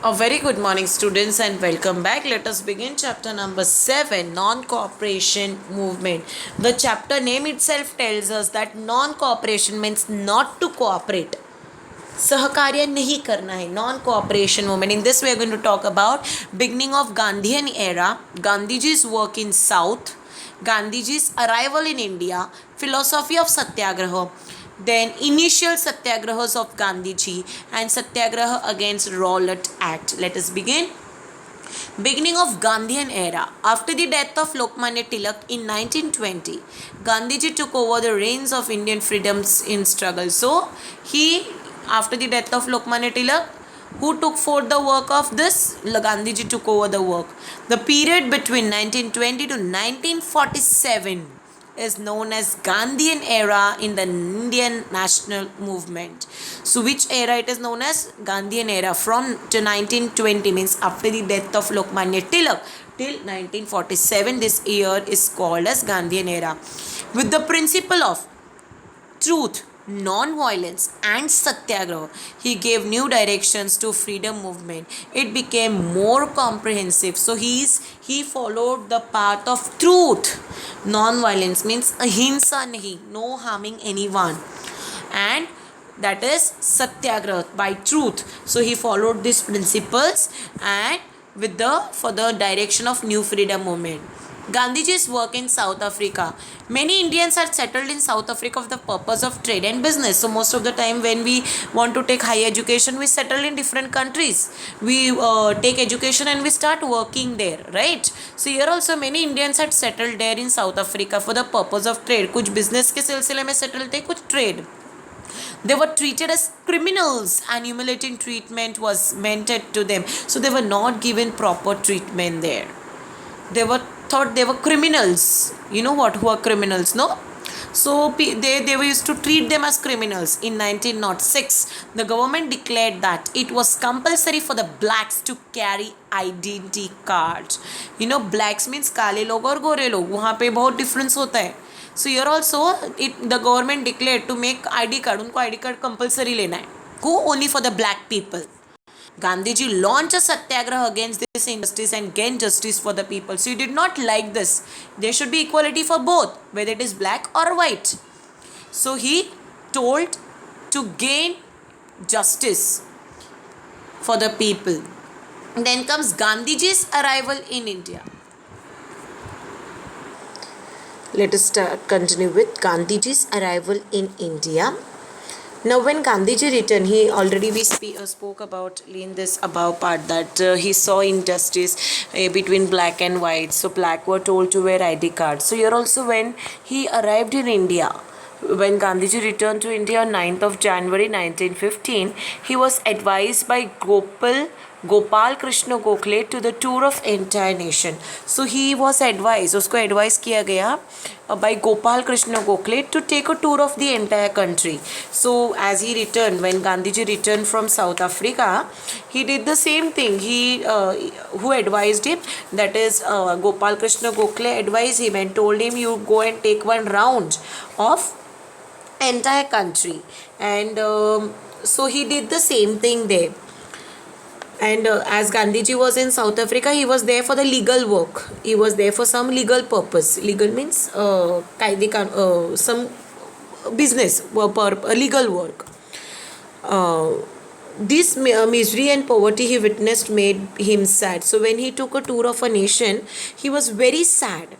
A very good morning, students, and welcome back. Let us begin chapter number 7, Non Cooperation Movement. The chapter name itself tells us that non cooperation means not to cooperate. सहकार्य नहीं करना है, non cooperation movement. In this we are going to talk about beginning of Gandhian era, गांधीजी's work in south, Gandhiji's arrival in India, philosophy of satyagraha, then initial satyagrahas of Gandhiji and satyagraha against Rowlatt Act. Let us begin. Beginning of Gandhian era. After the death of Lokmanya Tilak in 1920, Gandhiji took over the reins of Indian freedoms in struggle. So after the death of Lokmanya Tilak, who took forth the work of this? Gandhiji took over the work. The period between 1920 to 1947 is known as Gandhian era in the Indian national movement. So which era it is known as? Gandhian era from to 1920, means after the death of Lokmanya Tilak till 1947. This year is called as Gandhian era. With the principle of truth, non-violence and satyagraha, he gave new directions to freedom movement. It became more comprehensive. So he followed the path of truth. Non-violence means ahimsa nahi, no harming anyone, and that is satyagraha, by truth. So he followed these principles and with the for the direction of new freedom movement. Gandhiji's work in South Africa. Many Indians are settled in South Africa for the purpose of trade and business. So most of the time when we want to take higher education, we settle in different countries. We take education and we start working there, right? So here also many Indians had settled there in South Africa for the purpose of trade. कुछ business के सिलसिले में settled थे, कुछ trade. They were treated as criminals and humiliating treatment was meted to them. So they were not given proper treatment there. They were thought they were criminals. You know what, who are criminals, no? So they were used to treat them as criminals. In 1906, the government declared that it was compulsory for the blacks to carry identity cards. You know, blacks means काले लोग और गोरे लोग, वहाँ पे बहुत difference होता है. So here also the government declared to make ID card. उनको ID card compulsory लेना है. Who? Only for the black people. Gandhiji launched a satyagraha against this injustice and gained justice for the people. So he did not like this. There should be equality for both, whether it is black or white. So he told to gain justice for the people. Then comes Gandhiji's arrival in India. Let us continue with Gandhiji's arrival in India. Now when Gandhiji returned, we spoke about in this above part that he saw injustice between black and white. So black were told to wear ID cards. So here also when he arrived in India, when Gandhiji returned to India on 9th of January 1915, he was advised by Gopal Krishna Gokhale to the tour of entire nation. So he was advised, उसको advise किया गया by Gopal Krishna Gokhale to take a tour of the entire country. So as he returned, when Gandhiji returned from South Africa, he did the same thing. Who advised him? That is Gopal Krishna Gokhale advised him and told him, you go and take one round of entire country. And so he did the same thing there. And as Gandhiji was in South Africa, he was there for the legal work. He was there for some legal purpose. Legal means some business, legal work. This misery and poverty he witnessed made him sad. So when he took a tour of a nation, he was very sad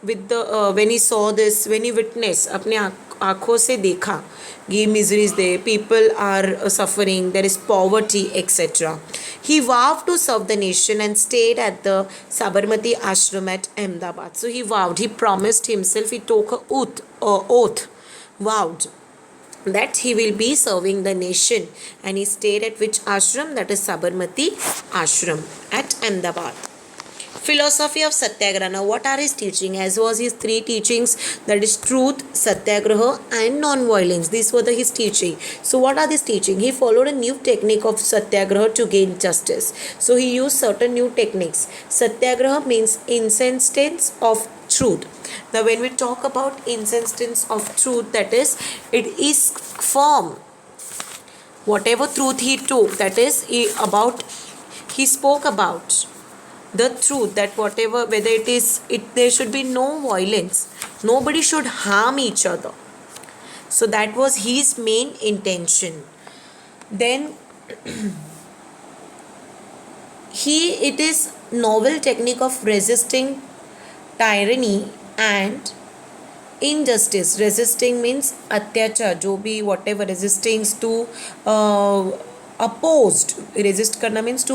with the when he saw this, when he witnessed, अपने आँखों से देखा, ये miseries there, people are suffering, there is poverty, etc. He vowed to serve the nation and stayed at the Sabarmati Ashram at Ahmedabad. So he vowed, he promised himself, he took a oath, vowed that he will be serving the nation, and he stayed at which ashram? That is Sabarmati Ashram at Ahmedabad. Philosophy of Satyagraha. Now what are his teaching? As was his three teachings, that is truth, Satyagraha and non-violence. These were his teaching. So what are these teaching? He followed a new technique of Satyagraha to gain justice. So he used certain new techniques. Satyagraha means insistence of truth. Now when we talk about insistence of truth, that is, it is firm. Whatever truth he took, that is about He spoke about the truth that whatever, whether it is, there should be no violence. Nobody should harm each other. So that was his main intention. Then it is novel technique of resisting tyranny and injustice. Resisting means अत्याचार, जो भी whatever resisting to opposed. resist करना means to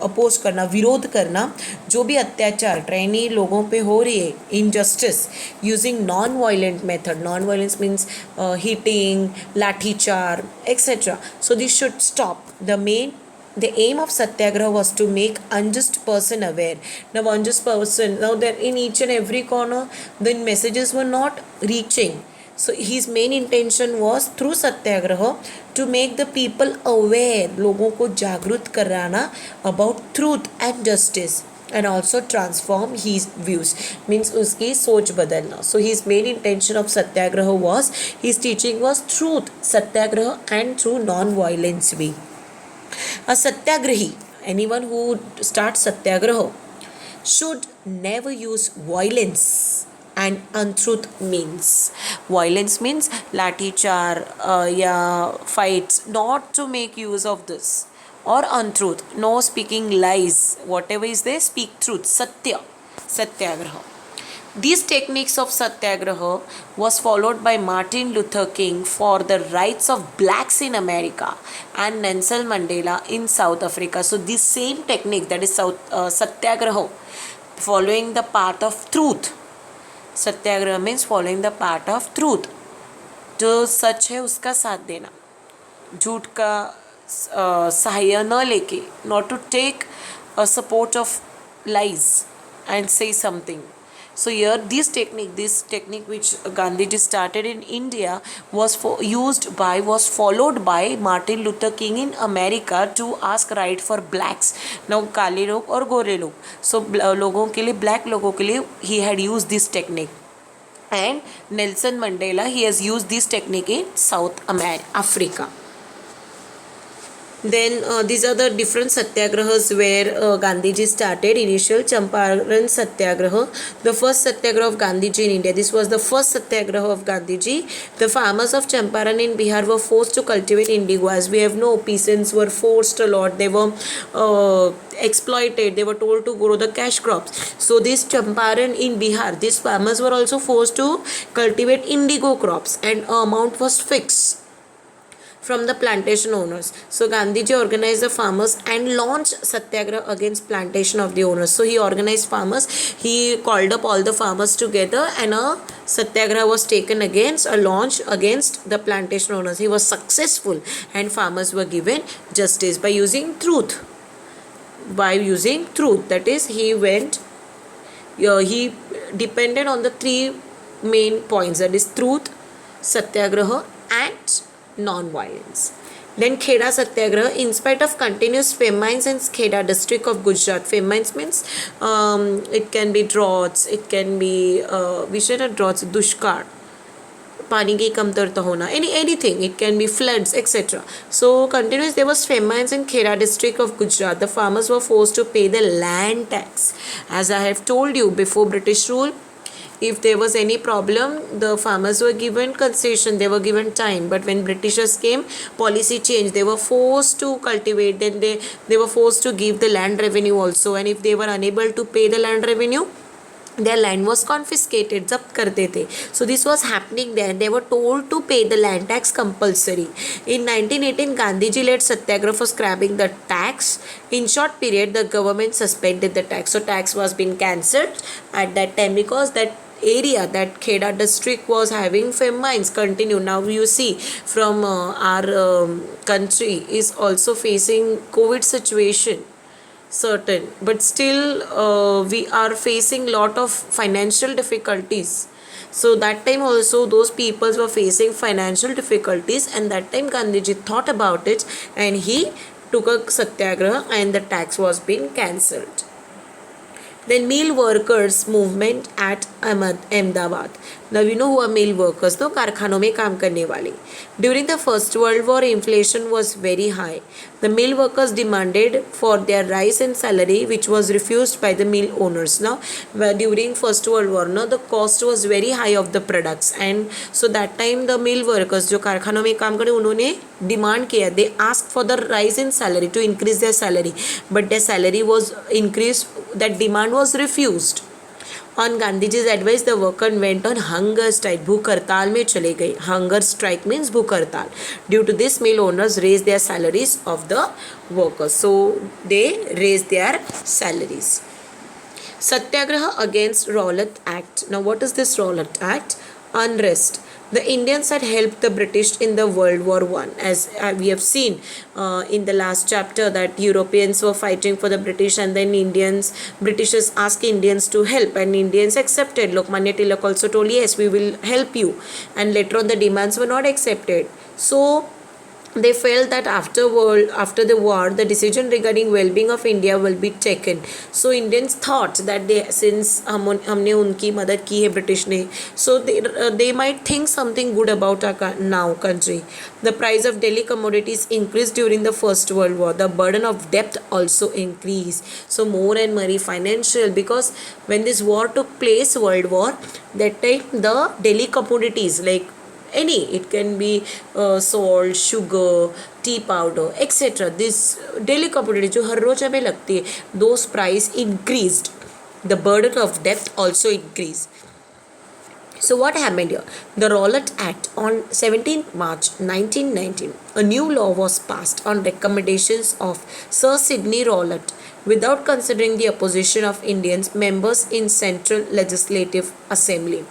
oppose करना, विरोध करना जो भी अत्याचार ट्रेनी लोगों पे हो रही है, injustice, using non violent method. Non violence means hitting, लाठी चार, etc. So this should stop. The aim of satyagraha was to make unjust person aware. Now unjust person, now that in each and every corner the messages were not reaching. So his main intention was through satyagraha to make the people aware, लोगों को जागरूक कराना about truth and justice, and also transform his views, means उसकी सोच बदलना. So his main intention of satyagraha was, his teaching was truth, satyagraha, and through non-violence way. A satyagrahi, anyone who starts satyagraha, should never use violence and untruth means. Violence means lathi char, fights, not to make use of this. Or untruth, no speaking lies. Whatever is there, speak truth. Satyagraha. These techniques of satyagraha was followed by Martin Luther King for the rights of blacks in America and Nelson Mandela in South Africa. So this same technique, that is satyagraha, following the path of truth. Satyagraha means following the path of truth. जो सच है उसका साथ देना, झूठ का सहाय न लेके, not to take a support of lies and say something. So here this technique which Gandhiji started in India was followed by Martin Luther King in America to ask right for blacks. Now काले लोग और गोरे लोग, so लोगों के लिए, black लोगों के लिए he had used this technique. And Nelson Mandela, he has used this technique in South Africa. Then these are the different satyagrahas where Gandhiji started. Initial Champaran Satyagraha, the first satyagraha of Gandhiji in India. This was the first satyagraha of Gandhiji. The farmers of Champaran in Bihar were forced to cultivate indigo. As we have known, peasants were forced a lot. They were exploited. They were told to grow the cash crops. So this Champaran in Bihar, these farmers were also forced to cultivate indigo crops, and amount was fixed from the plantation owners. So Gandhiji organized the farmers and launched satyagraha against plantation of the owners. So he organized farmers, he called up all the farmers together, and a satyagraha was taken against, a launch against the plantation owners. He was successful and farmers were given justice by using truth. That is, he depended on the three main points, that is truth, satyagraha, and non-violence. Then Kheda Satyagraha, in spite of continuous famines in Kheda district of Gujarat. Famines means it can be droughts, it can be droughts, dushkar, पानी की कमतरता होना, anything, it can be floods, etc. So continuous, there was famines in Kheda district of Gujarat. The farmers were forced to pay the land tax. As I have told you, before British rule, if there was any problem, the farmers were given concession, they were given time. But when Britishers came, policy changed. They were forced to cultivate, then they were forced to give the land revenue also. And if they were unable to pay the land revenue, their land was confiscated, zabt karte the. So this was happening there. They were told to pay the land tax compulsory. In 1918, Gandhiji led satyagraha for scrapping the tax. In short period, the government suspended the tax. So tax was being cancelled at that time, because that area, that Kheda district, was having famines continue. Now you see, from our country is also facing COVID situation, certain, but still we are facing lot of financial difficulties. So that time also those peoples were facing financial difficulties, and that time Gandhiji thought about it and he took a satyagraha and the tax was being cancelled. Then mill workers movement at Ahmedabad. Now you know who are mill workers, no? कारखानों में काम करने वाले. During the First World War, inflation was very high. The mill workers demanded for their rise in salary, which was refused by the mill owners. Now, during First World War, no, the cost was very high of the products, and so that time the mill workers जो कारखानों में काम करे उन्होंने demand किया. They asked for the rise in salary, to increase their salary, but their salary was increased. That demand was refused. On Gandhiji's advice, the worker went on hunger strike. भूख हड़ताल में चले गए. Hunger strike means भूख हड़ताल. Due to this, mill owners raised their salaries of the workers. So they raised their salaries. Satyagraha against Rowlatt Act. Now what is this Rowlatt Act? Unrest. The Indians had helped the British in the World War I. As we have seen in the last chapter, that Europeans were fighting for the British, and then Britishers asked Indians to help, and Indians accepted. Lokmanya Tilak also told, yes, we will help you, and later on the demands were not accepted. So they felt that after the war, the decision regarding well-being of India will be taken. So Indians thought that since हमने उनकी मदद की है British ने, so they might think something good about our now country. The price of daily commodities increased during the First World War. The burden of debt also increased. So more and more financial, because when this war took place, World War, that time the daily commodities like it can be salt, sugar, tea powder, etc. This daily commodity जो हर रोज हमें लगती है, those price increased. The burden of debt also increased. So what happened here? The Rowlatt Act on 17th March 1919, a new law was passed on recommendations of Sir Sidney Rowlatt without considering the opposition of Indians members in Central Legislative Assembly.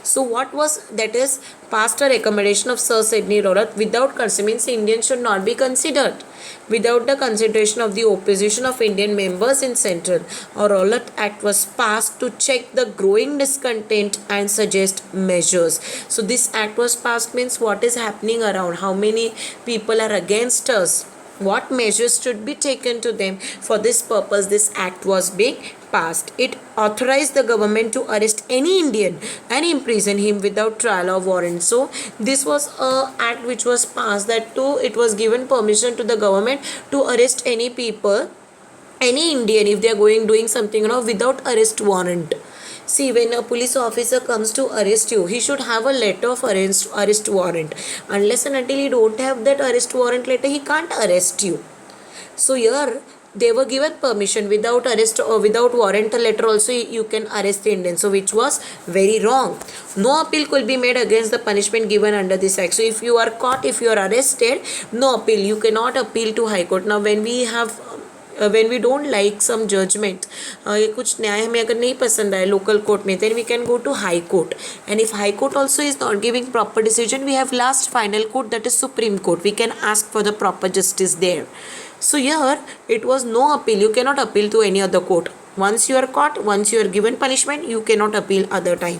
So what was that is passed a recommendation of Sir Sidney Rowlatt without considering Indians should not be considered. Without the consideration of the opposition of Indian members in Central, a Rowlatt Act was passed to check the growing discontent and suggest measures. So this act was passed means what is happening around, how many people are against us, what measures should be taken to them. For this purpose, this act was being passed. It authorized the government to arrest any Indian and imprison him without trial or warrant. So this was a act which was passed, that too it was given permission to the government to arrest any people, any Indian, if they are doing something without arrest warrant. See, when a police officer comes to arrest you, he should have a letter of arrest warrant. Unless and until he don't have that arrest warrant letter, he can't arrest you. So here they were given permission without arrest or without warrant letter also you can arrest the Indian. So which was very wrong. No appeal could be made against the punishment given under this act. So if you are caught, if you are arrested, no appeal. You cannot appeal to High Court. Now when we don't like some judgment, ये कुछ न्याय हमें अगर नहीं पसंद आए local court में, then we can go to High Court. And if High Court also is not giving proper decision, we have last final court, that is Supreme Court. We can ask for the proper justice there. So here it was no appeal. You cannot appeal to any other court. Once you are caught, once you are given punishment, you cannot appeal other time.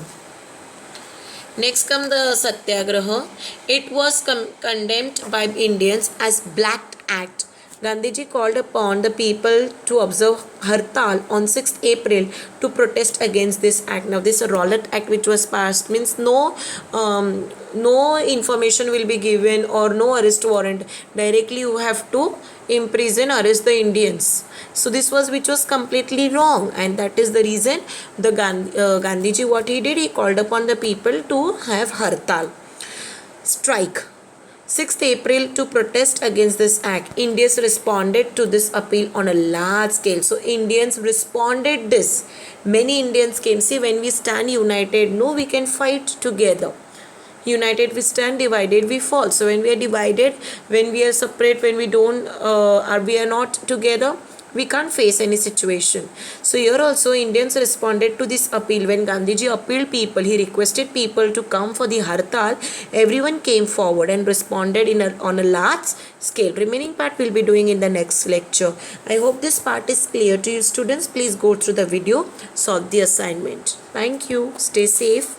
Next come the Satyagraha. It was condemned by Indians as Black Act. Gandhiji called upon the people to observe Hartal on 6th April to protest against this act. Now this Rowlatt Act which was passed means no information will be given or no arrest warrant. Directly you have to imprison, arrest the Indians. So this was which was completely wrong, and that is the reason the Gandhiji what he did, he called upon the people to have Hartal, strike. 6th April to protest against this act. Indians responded to this appeal on a large scale. So Indians responded this. Many Indians came. See, when we stand united, no, we can fight together. United we stand, divided we fall. So when we are divided, when we are separate, when we don't we are not together, we can't face any situation. So here also Indians responded to this appeal. When Gandhiji appealed people, he requested people to come for the Hartal. Everyone came forward and responded on a large scale. Remaining part we'll be doing in the next lecture. I hope this part is clear to you students. Please go through the video, solve the assignment. Thank you. Stay safe.